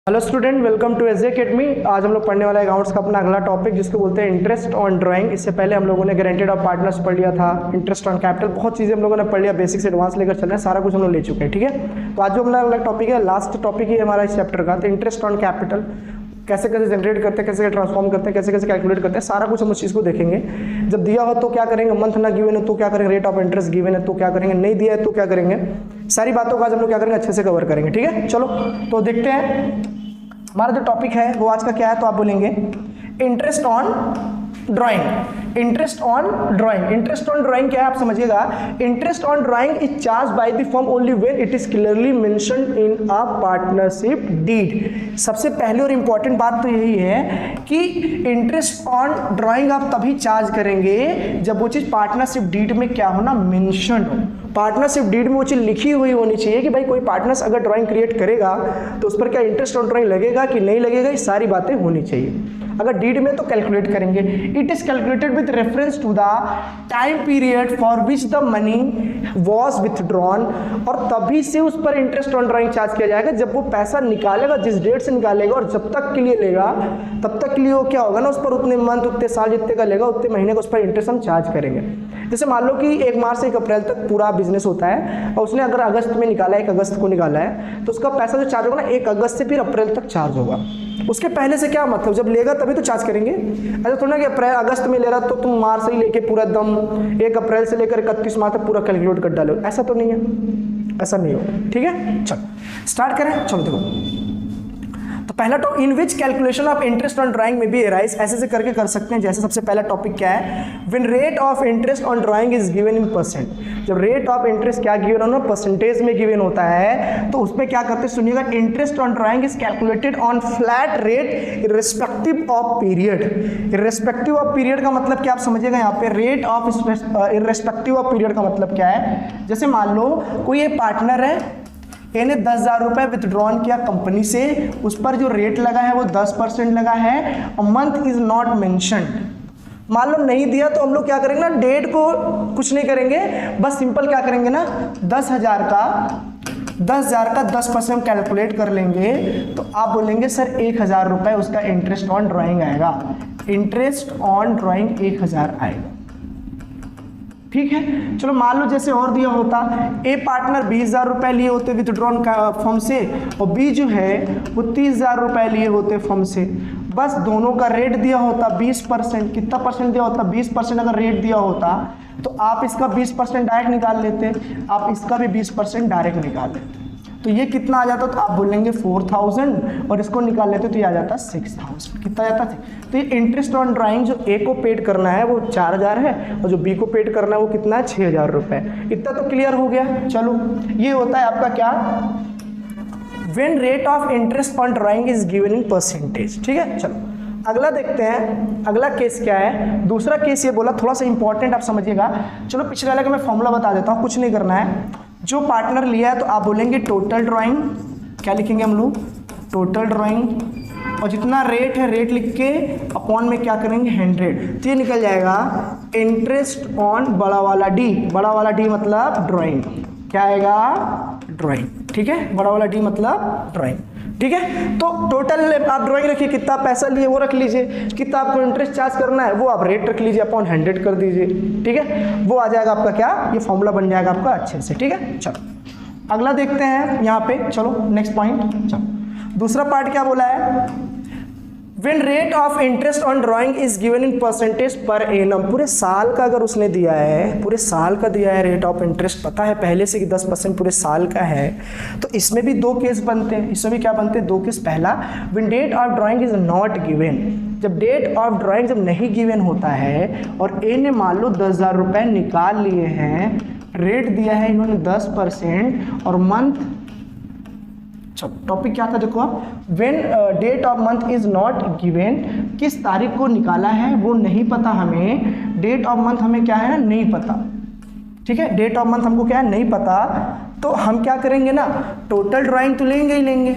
Hello student, welcome to SJ academy. आज हम लोग पढ़ने वाला है अकाउंट्स का अपना अगला टॉपिक, जिसको बोलते हैं इंटरेस्ट ऑन ड्राइंग। इससे पहले हम लोगों ने गारंटेड ऑफ पार्टनर्स पढ़ लिया था, इंटरेस्ट ऑन कैपिटल, बहुत चीज़ें हम लोगों ने पढ़ लिया, बेसिक से एडवांस लेकर चल रहे हैं, सारा कुछ हम लोग ले चुके हैं। ठीक है, तो आज जो हमारा अगला टॉपिक है, लास्ट टॉपिक ही हमारा इस चैप्टर का, तो इंटरेस्ट ऑन कैपिटल कैसे कैसे जनरेट करते हैं, कैसे कैसे ट्रांसफॉर्म करते हैं, कैसे कैसे कैलकुलेट करते हैं, सारा कुछ हम उस चीज़ को देखेंगे। जब दिया हो तो क्या करेंगे, मंथ ना गिवन है तो क्या करेंगे, रेट ऑफ इंटरेस्ट गिवन है तो क्या करेंगे, नहीं दिया है तो क्या करेंगे, सारी बातों का आज हम लोग क्या करेंगे, अच्छे से कवर करेंगे। ठीक है, चलो तो देखते हैं हमारा जो टॉपिक है वो आज का क्या है। तो आप बोलेंगे interest on drawing. Interest on drawing, interest on drawing क्या है आप समझिएगा। Interest on drawing is charge by the firm only when it is clearly mentioned in a partnership deed. सबसे पहले और इंपॉर्टेंट बात तो यही है कि इंटरेस्ट ऑन ड्राइंग आप तभी चार्ज करेंगे जब वो चीज पार्टनरशिप डीड में क्या होना, मेंशन हो। पार्टनरशिप डीड में वो चीज लिखी हुई होनी चाहिए कि भाई कोई पार्टनर्स अगर ड्राइंग क्रिएट करेगा तो उस पर क्या इंटरेस्ट ऑन ड्राइंग लगेगा कि नहीं लगेगा, ये सारी बातें होनी चाहिए। अगर डीड में तो कैलकुलेट करेंगे। It is calculated with reference to the time period for which the money was withdrawn, और तभी से उस पर इंटरेस्ट ऑन ड्राइंग चार्ज किया जाएगा जब वो पैसा निकालेगा, जिस डेट से निकालेगा और जब तक के लिए लेगा तब तक के लिए वो क्या होगा ना, उस पर उतने मंथ, उतने साल जितने का लेगा उतने महीने का उस पर इंटरेस्ट हम चार्ज करेंगे। जैसे मान लो कि 1 मार्च से 1 अप्रैल तक पूरा बिजनेस होता है और उसने अगर अगस्त में निकाला है, 1 अगस्त को निकाला है, तो उसका पैसा जो चार्ज होगा ना 1 अगस्त से फिर अप्रैल तक चार्ज होगा। उसके पहले से क्या मतलब, जब लेगा तभी तो चार्ज करेंगे। ऐसा थोड़ा कि अप्रैल अगस्त में ले रहा तो तुम मार्च से ही लेके पूरा दम 1 अप्रैल से लेकर 31 मार्च तक पूरा कैलकुलेट कर डालो, ऐसा तो नहीं है, ऐसा नहीं हो। ठीक है, चलो स्टार्ट करें। चलो देखो, तो पहला तो in which calculation of interest on drawing में भी एराइज, ऐसे से करके कर सकते हैं। जैसे सबसे पहला टॉपिक क्या है, when rate of interest on drawing is given in percent. जब रेट ऑफ इंटरेस्ट क्या गिवन होना, परसेंटेज में गिवन होता है, तो उसमें क्या करते हैं सुनिएगा, interest on drawing is calculated on flat rate irrespective of period. Irrespective of period का मतलब क्या आप समझिएगा, यहाँ पे rate of irrespective of period का मतलब क्या है। जैसे मान लो कोई एक पार्टनर है, इन्हें 10,000 रुपये विथड्रॉन किया कंपनी से, उस पर जो रेट लगा है वो 10% लगा है और मंथ इज नॉट मेंशन्ड। मान लो नहीं दिया तो हम लोग क्या करेंगे ना, डेट को कुछ नहीं करेंगे, बस सिंपल क्या करेंगे ना, 10,000 का 10% कैलकुलेट कर लेंगे। तो आप बोलेंगे सर 1,000 रुपये उसका इंटरेस्ट ऑन ड्राइंग आएगा, इंटरेस्ट ऑन ड्राइंग 1,000 आएगा। ठीक है, चलो मान लो जैसे और दिया होता, ए पार्टनर 20,000 रुपये लिए होते विथड्रॉन का फर्म से और बी जो है वो 30,000 रुपये लिए होते फर्म से। बस दोनों का रेट दिया होता 20%, कितना परसेंट दिया होता, 20% अगर रेट दिया होता तो आप इसका 20% डायरेक्ट निकाल लेते, आप इसका भी 20% डायरेक्ट निकाल लेते, तो ये कितना आ जाता, तो आप बोलेंगे 4,000 और इसको निकाल लेते तो ये आ जाता 6,000। कितना जाता है, तो ये इंटरेस्ट ऑन ड्राइंग जो ए को पेड करना है वो 4,000 है और जो बी को पेड करना है वो कितना है, 6,000 रुपये। इतना तो क्लियर हो गया। चलो ये होता है आपका क्या, when rate of interest on drawing is given in percentage. ठीक है, चलो अगला देखते हैं। अगला केस क्या है, दूसरा केस ये बोला थोड़ा सा इंपॉर्टेंट आप समझिएगा। चलो पिछले वाले का मैं फॉर्मूला बता देता हूँ, कुछ नहीं करना है। जो पार्टनर लिया है तो आप बोलेंगे टोटल ड्राइंग, क्या लिखेंगे हम लोग, टोटल ड्राइंग, और जितना रेट है रेट लिख के अपॉन में क्या करेंगे 100, तो ये निकल जाएगा इंटरेस्ट ऑन बड़ा वाला डी। बड़ा वाला डी मतलब ड्राइंग, क्या आएगा, ड्राइंग। ठीक है, बड़ा वाला डी मतलब ड्राइंग। ठीक है, तो टोटल आप ड्राइंग रखिए, कितना पैसा लिए वो रख लीजिए, कितना आपको इंटरेस्ट चार्ज करना है वो आप रेट रख लीजिए, अपॉन 100 कर दीजिए। ठीक है, वो आ जाएगा आपका क्या, ये फॉर्मूला बन जाएगा आपका अच्छे से। ठीक है, चलो अगला देखते हैं यहाँ पे। चलो नेक्स्ट पॉइंट, चलो दूसरा पार्ट क्या बोला है, when rate of interest on drawing is given in percentage per annum. पूरे साल का अगर उसने दिया है, पूरे साल का दिया है रेट ऑफ इंटरेस्ट, पता है पहले से कि 10% पूरे साल का है, तो इसमें भी 2 केस बनते हैं। इसमें भी क्या बनते हैं, 2 केस। पहला, when date of drawing is not given. जब डेट ऑफ ड्राइंग जब नहीं गिवन होता है और ए ने मान लो 10,000 रुपये निकाल लिए हैं, रेट दिया है इन्होंने 10% और मंथ, टॉपिक क्या था देखो आप, when date of month is not given, किस तारीख को निकाला है वो नहीं पता हमें, डेट ऑफ मंथ हमें क्या है, नहीं पता। ठीक है, डेट ऑफ मंथ हमको क्या है, नहीं पता, तो हम क्या करेंगे ना, टोटल ड्राइंग तो लेंगे ही लेंगे,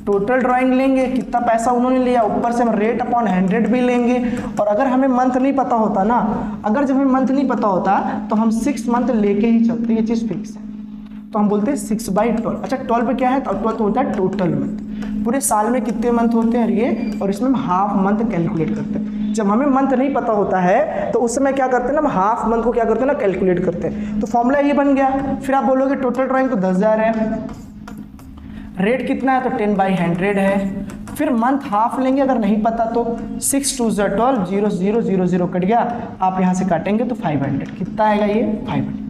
टोटल ड्राइंग लेंगे, कितना पैसा उन्होंने लिया, ऊपर से हम रेट अपॉन 100 भी लेंगे। और अगर हमें मंथ नहीं पता होता ना, अगर जब हमें मंथ नहीं पता होता तो हम 6 मंथ लेके ही चलते, ये चीज़ फिक्स है। तो हम बोलते हैं 6/12। अच्छा 12 पे क्या है, तो 12 तो होता है टोटल मंथ। पूरे साल में कितने मंथ होते हैं ये, और इसमें हम हाफ मंथ कैलकुलेट करते हैं। जब हमें मंथ नहीं पता होता है तो उस समय क्या करते हैं ना, हम हाफ मंथ को क्या करते हैं ना, कैलकुलेट करते हैं। तो फॉर्मूला ये बन गया। फिर आप बोलोगे टोटल ड्राइंग तो 10,000 है, रेट कितना है तो 10/100 है। फिर मंथ हाफ लेंगे, अगर नहीं पता तो 6 2 12 0 0 0 0 कट गया, आप यहाँ से काटेंगे तो 500 कितना आएगा ये 500।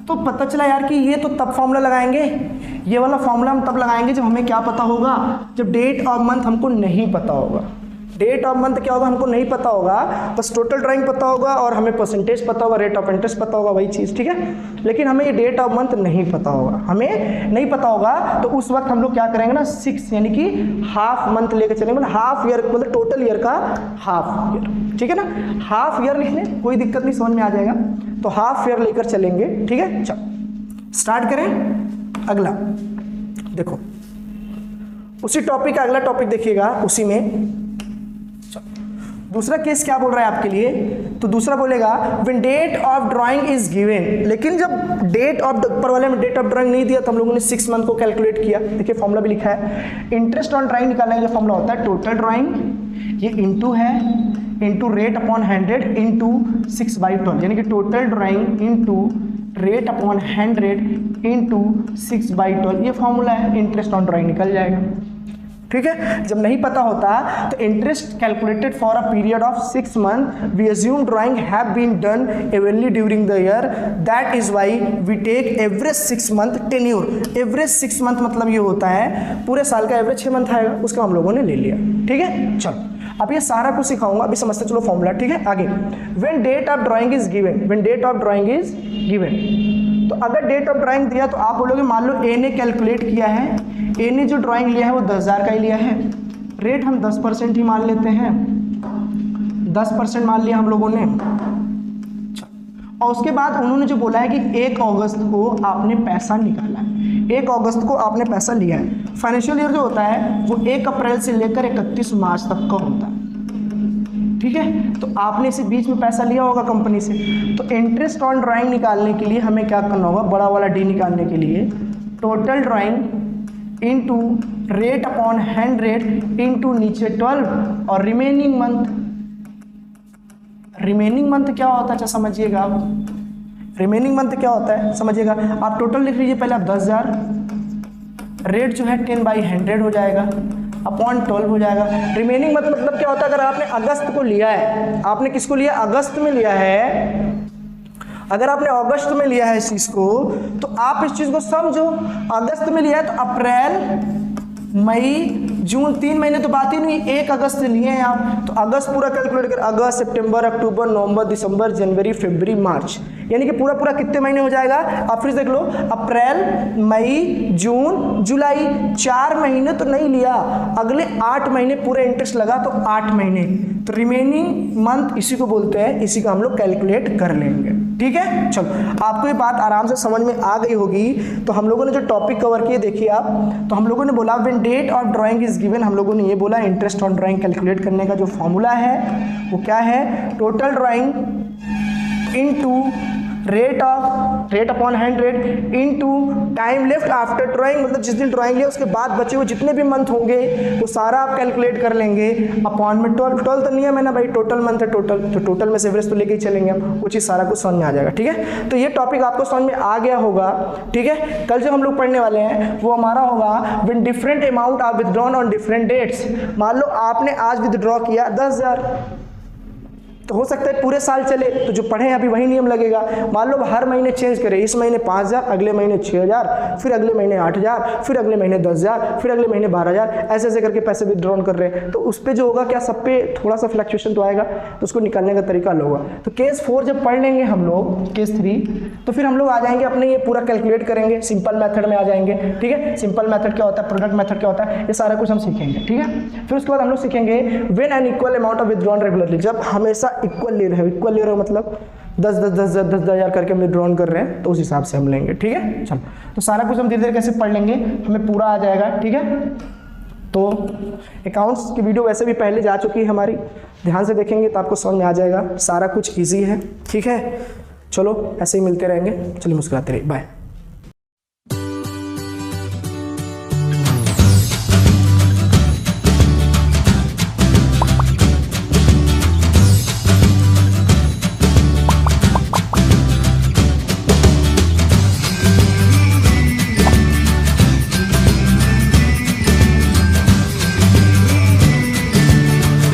तो पता चला यार कि ये तो तब फॉर्मूला लगाएंगे, ये वाला फॉर्मूला हम तब लगाएंगे जब हमें क्या पता होगा, जब डेट ऑफ मंथ हमको नहीं पता होगा। डेट ऑफ मंथ क्या होगा हमको नहीं पता होगा, बस टोटल ड्राइंग पता होगा और हमें परसेंटेज पता होगा, रेट ऑफ इंटरेस्ट पता होगा, वही चीज़, ठीक है। लेकिन हमें ये डेट ऑफ मंथ नहीं पता होगा, हमें नहीं पता होगा, तो उस वक्त हम लोग क्या करेंगे ना 6 यानी कि हाफ मंथ लेके चलेंगे, मतलब हाफ ईयर, मतलब टोटल ईयर का हाफ ईयर, ठीक है ना। हाफ ईयर लिख लें, कोई दिक्कत नहीं, समझ में आ जाएगा। तो हाफ ईयर लेकर चलेंगे, ठीक है। चलो स्टार्ट करें। अगला देखो, उसी टॉपिक का अगला टॉपिक देखिएगा, उसी में दूसरा केस क्या बोल रहा है आपके लिए, तो दूसरा बोलेगा when date of drawing is given. लेकिन जब डेट ऑफ ऊपर वाले में डेट ऑफ ड्राइंग नहीं दिया तो हम लोगों ने 6 मंथ को कैलकुलेट किया। देखिए फॉर्मूला भी लिखा है, इंटरेस्ट ऑन ड्राइंग निकालने का जो फॉर्मूला होता है, टोटल ड्राइंग ये इंटू है, इंटू रेट अपॉन 100 इंटू 6/12, यानी कि total drawing into rate upon 100 into 6/12, ये फॉर्मूला है, इंटरेस्ट ऑन ड्राइंग निकल जाएगा, ठीक है। जब नहीं पता होता तो interest calculated for a period of 6 month, we assume drawing have been done evenly during the year, that is why we take average 6 month tenure. Average 6 month मतलब ये होता है पूरे साल का एवरेज 6 मंथ आएगा, उसका हम लोगों ने ले लिया, ठीक है। चलो अब ये सारा कुछ सिखाऊंगा, अभी समझते चलो फॉर्मूला, ठीक है। आगे when date of drawing is given, when date of drawing is given, तो अगर डेट ऑफ ड्राइंग दिया तो आप बोलोगे मान लो ए ने कैलकुलेट किया है, ए ने जो ड्राइंग लिया है वो 10,000 का ही लिया है, रेट हम 10% ही मान लेते हैं, 10% मान लिया हम लोगों ने। और उसके बाद उन्होंने जो बोला है कि 1 अगस्त को आपने पैसा निकाला है, 1 अगस्त को आपने पैसा लिया है। फाइनेंशियल ईयर जो होता है वो 1 अप्रैल से लेकर 31 मार्च तक का होता है, ठीक है। तो आपने इसे बीच में पैसा लिया होगा कंपनी से, तो इंटरेस्ट ऑन ड्राइंग निकालने के लिए हमें क्या करना होगा, बड़ा वाला डी निकालने के लिए total drawing into rate upon 100 into नीचे 12 और रिमेनिंग मंथ। रिमेनिंग मंथ क्या होता है अच्छा समझिएगा आप, रिमेनिंग मंथ क्या होता है समझिएगा आप। टोटल लिख लीजिए पहले आप 10,000, रेट जो है 10/100 हो जाएगा, अपॉन 12 हो जाएगा। रिमेनिंग मतलब क्या होता है, अगर आपने अगस्त को लिया है, आपने किसको लिया, अगस्त में लिया है, अगर आपने अगस्त में लिया है इस चीज को, तो आप इस चीज को समझो, अगस्त में लिया है तो अप्रैल मई जून 3 महीने तो बात ही नहीं, 1 अगस्त से लिए हैं आप, तो अगस्त पूरा कैलकुलेट कर, अगस्त सितंबर अक्टूबर नवंबर दिसंबर जनवरी फरवरी मार्च, यानी कि पूरा पूरा कितने महीने हो जाएगा, आप फिर देख लो, अप्रैल मई जून जुलाई, 4 महीने तो नहीं लिया, अगले 8 महीने पूरे इंटरेस्ट लगा तो 8 महीने, तो रिमेनिंग मंथ इसी को बोलते हैं, इसी को हम लोग कैलकुलेट कर लेंगे, ठीक है। चलो आपको ये बात आराम से समझ में आ गई होगी। तो हम लोगों ने जो टॉपिक कवर किए देखिए आप, तो हम लोगों ने बोला when date of drawing is given, हम लोगों ने ये बोला इंटरेस्ट ऑन ड्राइंग कैलकुलेट करने का जो फॉर्मूला है वो क्या है, total drawing into rate upon 100 into time left after drawing, मतलब जिस दिन ड्राइंग लिया उसके बाद बचे हुए जितने भी मंथ होंगे वो सारा आप कैलकुलेट कर लेंगे, अपॉन में 12 तो नहीं है मैंने भाई, टोटल मंथ है टोटल, तो टोटल में से एवरेज तो लेके ही चलेंगे हम, वो चीज़ सारा कुछ समझ में आ जाएगा, ठीक है। तो ये टॉपिक आपको समझ में आ गया होगा, ठीक है। कल जो हम लोग पढ़ने वाले हैं वो हमारा होगा when different amount are withdrawn on different dates. मान लो आपने आज विथड्रॉ किया 10,000, तो हो सकता है पूरे साल चले, तो जो पढ़े अभी वही नियम लगेगा। मान लो हर महीने चेंज करें, इस महीने 5,000, अगले महीने 6,000, फिर अगले महीने 8,000, फिर अगले महीने 10,000, फिर अगले महीने 12,000, ऐसे ऐसे करके पैसे विथड्रॉन कर रहे हैं, तो उस पर जो होगा क्या, सब पे थोड़ा सा फ्लक्चुएशन तो आएगा, तो उसको निकालने का तरीका अलग होगा। तो केस 4 जब पढ़ लेंगे हम लोग, केस 3, तो फिर हम लोग आ जाएंगे अपने ये पूरा कैलकुलेट करेंगे, सिंपल मेथड में आ जाएंगे, ठीक है। सिंपल मेथड क्या होता है, प्रोडक्ट मेथड क्या होता है, ये सारा कुछ हम सीखेंगे, ठीक है। फिर उसके बाद हम लोग सीखेंगे when an equal amount of withdrawn regularly, जब हमेशा इक्वल ले रहे हो, इक्वल ले रहे हो मतलब 10,000 करके हम विथड्रॉन कर रहे हैं, तो उस हिसाब से हम लेंगे, ठीक है। चलो तो सारा कुछ हम धीरे धीरे कैसे पढ़ लेंगे, हमें पूरा आ जाएगा, ठीक है। तो अकाउंट्स की वीडियो वैसे भी पहले जा चुकी है हमारी, ध्यान से देखेंगे तो आपको समझ में आ जाएगा, सारा कुछ ईजी है, ठीक है। चलो ऐसे ही मिलते रहेंगे, चलिए मुस्कुराते रहिए, बाय।